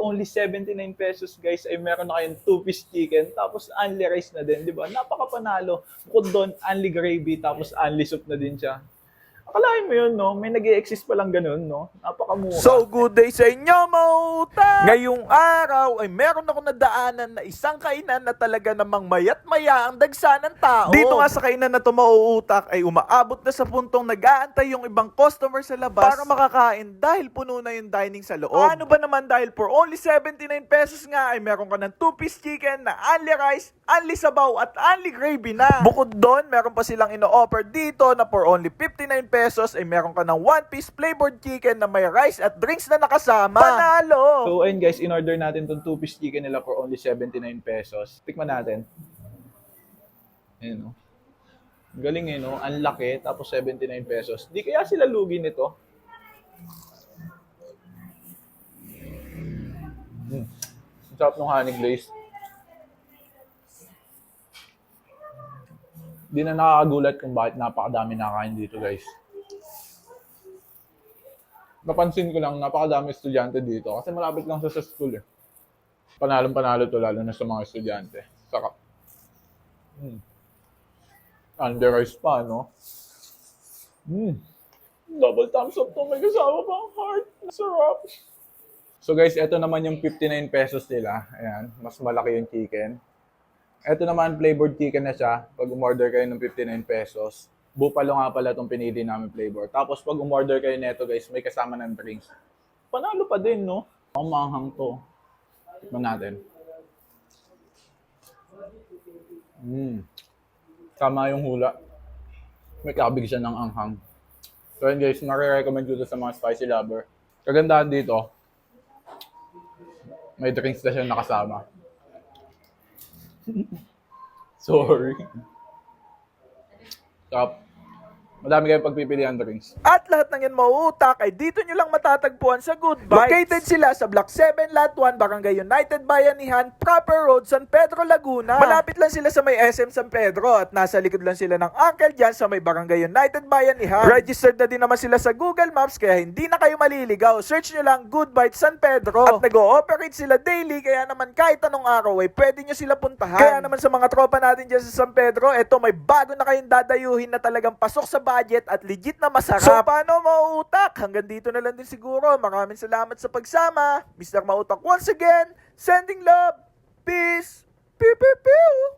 only 79 pesos guys ay meron na kayong 2-piece chicken tapos only rice na din, di ba? Napakapanalo. Bukod doon, only gravy tapos only soup na din siya. Akalain mo yun, no? May nag-i-exist palang ganun, no? Napakamura. So, good day sa inyo, mga utak! Ngayong araw ay meron ako nadaanan na isang kainan na talaga namang mayat-maya ang dagsa ng tao. Dito nga sa kainan na to, mauutak, ay umaabot na sa puntong nag-aantay yung ibang customer sa labas para makakain dahil puno na yung dining sa loob. Ano ba naman dahil for only 79 pesos nga ay meron ka ng 2-piece chicken na only rice, only sabaw at only gravy na. Bukod doon, meron pa silang ino-offer dito na for only 59 pesos ay meron ka ng 1-piece flavored chicken na may rice at drinks na nakasama. Panalo! So, ayun guys, in-order natin itong 2-piece chicken nila for only 79 pesos. Tikman natin. Ayun, no? Galing eh, no? Ang laki, tapos 79 pesos. Di kaya sila lugi nito? Ang sarap ng honey glaze. Di na nakakagulat kung bakit napakadami nakakain dito, guys. Napansin ko lang, napakadami estudyante dito kasi malapit lang sa school eh. Panalong-panalo to lalo na sa mga estudyante. Sarap. Under rice pa, no? Double thumbs up to. May kasama pang heart. Sarap. So guys, ito naman yung 59 pesos nila. Ayan, mas malaki yung chicken. Ito naman, flavored chicken na siya. Pag umorder kayo ng 59 pesos. Buffalo nga pala itong pinili namin flavor. Tapos pag umorder kayo neto guys, may kasama ng drinks. Panalo pa din, no? Ang maanghang to. Tikman natin. Tama yung hula. May kabig siya ng anghang. So yun guys, nare-recommend ko sa mga spicy lover. Kagandahan dito, may drinks na siya nakasama. Sorry. Top. Madami kayong pagpipilian drinks. At lahat ng yan mauutak ay dito nyo lang matatagpuan sa Good Bites. Located sila sa Block 7, Lot 1, Barangay United Bayanihan, Proper Road, San Pedro, Laguna. Malapit lang sila sa may SM San Pedro at nasa likod lang sila ng Uncle dyan sa may Barangay United Bayanihan. Registered na din naman sila sa Google Maps kaya hindi na kayo maliligaw. Search nyo lang Good Bites San Pedro. At nag-ooperate sila daily kaya naman kahit anong araw ay pwede nyo sila puntahan. Kaya naman sa mga tropa natin dyan sa San Pedro, eto may bago na kayong dadayuhin na talagang pasok sa budget at legit na masarap. So paano mauutak? Hanggang dito na lang din siguro. Maraming salamat sa pagsama. Mr. Mautak once again, sending love, peace, pew pew pew.